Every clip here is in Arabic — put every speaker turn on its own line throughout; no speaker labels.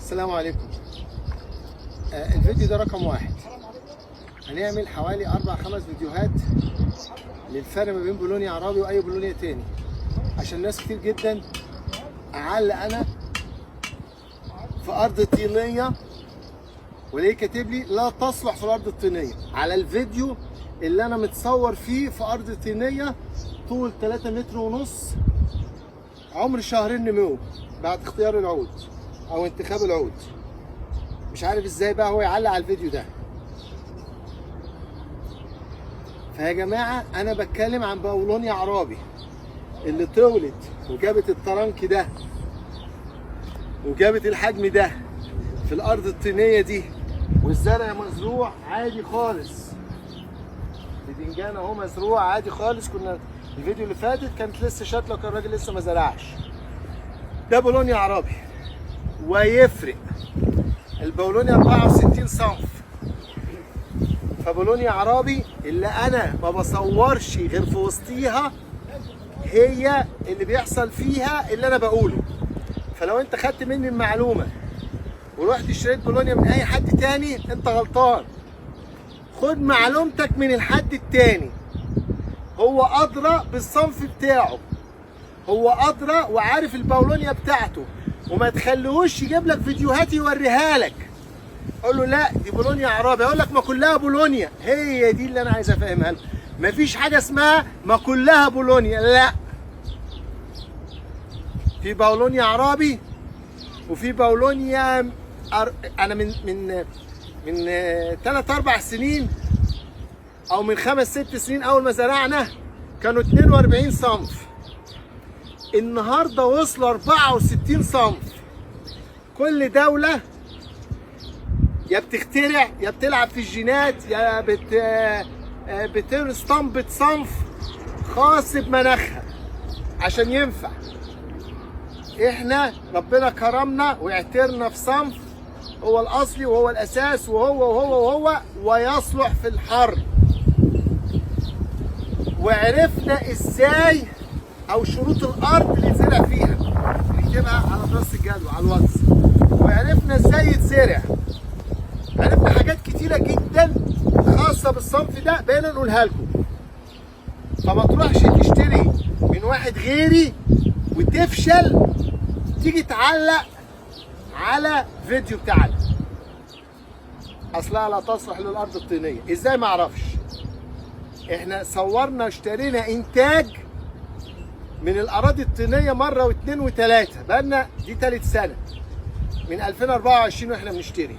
السلام عليكم. الفيديو ده رقم 1. هنعمل حوالي 4-5 فيديوهات للفرق ما بين بولونيا عربي واي بولونيا تاني، عشان ناس كتير جدا اعلق انا في ارض طينيه وليه كاتب لي لا تصلح في الارض الطينيه على الفيديو اللي انا متصور فيه في ارض طينيه طول 3 متر ونص، عمر 2 نمو بعد اختيار العود او انتخاب العود. مش عارف ازاي بقى هو يعلق على الفيديو ده. فيا جماعه انا بتكلم عن بولونيا عربي اللي طولت وجابت الطرنك ده وجابت الحجم ده في الارض الطينيه دي، والزرع مزروع عادي خالص. الباذنجان اهو مزروع عادي خالص. كنا الفيديو اللي فاتت كانت لسه شاتله وكان الراجل لسه ما زرعش. ده بولونيا عربي ويفرق. البولونيا 64 صنف، فبولونيا عربي اللي انا ما بصورش غير في وسطيها هي اللي بيحصل فيها اللي انا بقوله. فلو انت خدت مني المعلومه ورحت اشتريت بولونيا من اي حد تاني انت غلطان. خد معلومتك من الحد التاني، هو ادرى بالصنف بتاعه، هو ادرى وعارف البولونيا بتاعته، وما تخليهوش يجيب لك فيديوهات يوريها لك. قول له لا دي بولونيا عربي، اقول لك ما كلها بولونيا. هي دي اللي انا عايز افهمها لك. مفيش حاجه اسمها ما كلها بولونيا، لا. في بولونيا عربي وفي بولونيا انا من 3-4 سنين او من 5-6 سنين اول ما زرعنا كانوا 42 صنف. النهارده وصلوا 64 صنف. كل دوله يا بتخترع يا بتلعب في الجينات يا بتستنبط صنف خاص بمناخها عشان ينفع. احنا ربنا كرمنا واعترنا في صنف هو الاصلي وهو الاساس وهو ويصلح في الحر. وعرفنا ازاي او شروط الارض اللي يتزرع فيها، نكتبها على دراسه الجدوى على الواتس. وعرفنا ازاي يتزرع. عرفنا حاجات كتيره جدا خاصه بالصنف ده بقينا نقولها لكم. فما تروحش تشتري من واحد غيري وتفشل تيجي تعلق على فيديو بتاعنا اصلها لا تصلح للارض الطينيه. ازاي؟ ما اعرفش. احنا صورنا اشترينا انتاج من الاراضي الطينيه مره واثنين وثلاثه، بقالنا دي ثالث سنه من 2024 واحنا بنشتري.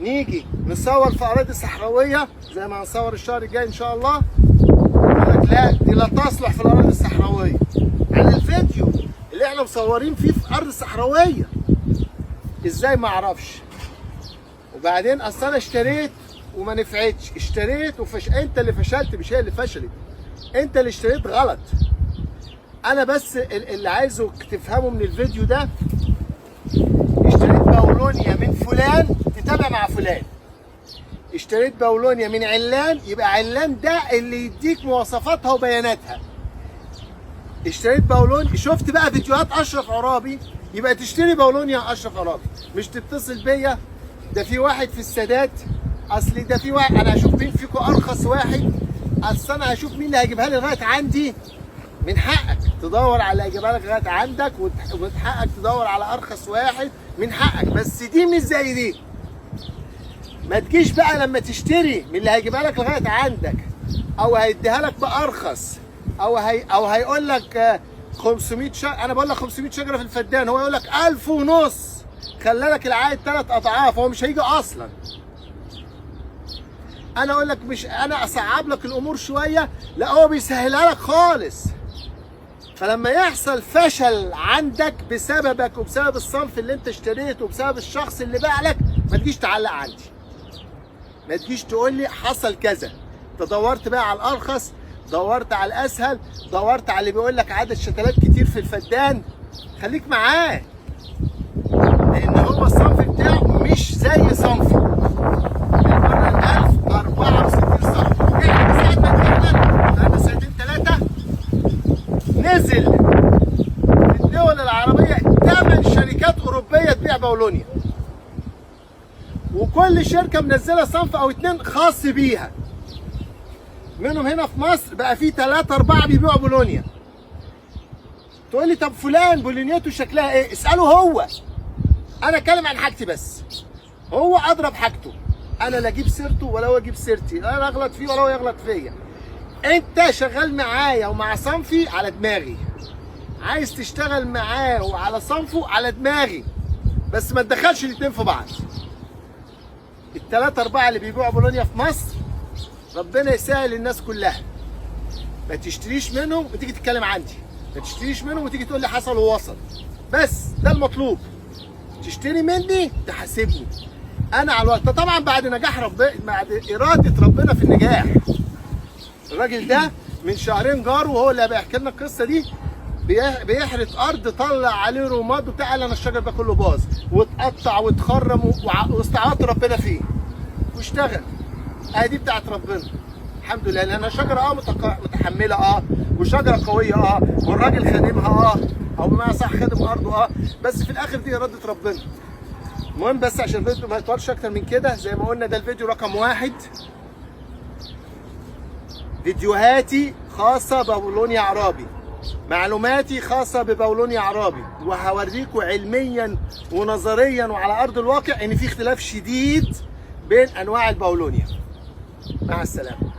نيجي نصور في اراضي صحراويه زي ما هنصور الشهر الجاي ان شاء الله، يقول لك لا دي لا تصلح في الاراضي الصحراويه. على الفيديو اللي احنا مصورين فيه في ارض صحراويه. ازاي؟ ما اعرفش. وبعدين اصل انا اشتريت وما نفعتش، اشتريت انت اللي فشلت مش هي اللي فشلت. انت اللي اشتريت غلط. انا بس اللي عايزه تفهمه من الفيديو ده، اشتريت بولونيا من فلان تتابع مع فلان. اشتريت بولونيا من علان يبقى علان ده اللي يديك مواصفاتها وبياناتها. اشتريت بولونيا، شفت بقى فيديوهات اشرف عرابي يبقى تشتري بولونيا اشرف عرابي، مش تتصل بيا ده في واحد في السادات، اصل ده في واحد انا هشوف مين فيكم ارخص واحد، اصل انا هشوف مين اللي هيجيبها لي لغايه عندي. من حقك تدور على اللي هيجيبها لك لغايه عندك، ومن حقك تدور على ارخص واحد، من حقك. بس دي مش زي دي. ما تجيش بقى لما تشتري من اللي هيجيبها لك لغايه عندك او هيديها لك بارخص او هيقول لك 500 شجره. انا بقول لك 500 شجره في الفدان، هو يقول لك 1500، خلى لك العائد 3 أضعاف. هو مش هيجي اصلا. انا اقول لك مش انا اصعب لك الامور شويه، لا هو بيسهلها لك خالص. فلما يحصل فشل عندك بسببك وبسبب الصنف اللي انت اشتريته وبسبب الشخص اللي باع لك، ما تجيش تعلق عندي، ما تجيش تقول لي حصل كذا. انت دورت بقى على الارخص، دورت على الاسهل، دورت على اللي بيقول لك عدد شتلات كتير في الفدان. خليك معاه، لان هو الصنف بتاعه مش زي صنفي. المره 1064 صنف. احنا ساعه ما دخلنا بقالنا 2-3 نزل في الدول العربيه 8 شركات اوروبيه تبيع بولونيا. وكل شركه منزله صنف او اتنين خاص بيها. منهم هنا في مصر بقى في 3 4 بيبيعوا بولونيا. تقول لي طب فلان بولونيته شكلها ايه؟ اساله هو. انا اتكلم عن حاجتي بس. هو اضرب حاجته. انا لا اجيب سيرته ولا هو يجيب سيرتي، لا انا اغلط فيه ولا هو يغلط فيا. انت شغال معايا ومع صنفي على دماغي. عايز تشتغل معاه وعلى صنفه على دماغي. بس ما تدخلش الاتنين في بعض. ال3 4 اللي بيبيعوا بولونيا في مصر ربنا يسهل الناس كلها. ما تشتريش منهم وتيجي تتكلم عندي. ما تشتريش منهم وتيجي تقول لي حصل ووصل. بس ده المطلوب. تشتري مني تحاسبني. انا على الوقت طبعا بعد نجاح ربنا، بعد اراده ربنا في النجاح. الراجل ده من شهرين جاره وهو اللي بيحكي لنا القصه دي بيحرث ارض طلع عليه رماد وبتاع، قال انا الشجر ده كله باظ واتقطع واتخرم واستعاض ربنا فيه واشتغل. دي بتاعت ربنا الحمد لله، لان شجره متحمله وشجره قويه والراجل خادمها او بمعنى صح خادم ارضه بس في الاخر دي اراده ربنا. المهم بس عشان الفيديو ما يطولش اكتر من كده، زي ما قلنا ده الفيديو رقم 1. فيديوهاتي خاصه ببولونيا عرابي، معلوماتي خاصه ببولونيا عرابي، وهوريكم علميا ونظريا وعلى ارض الواقع ان في اختلاف شديد بين انواع البولونيا. مع السلامه.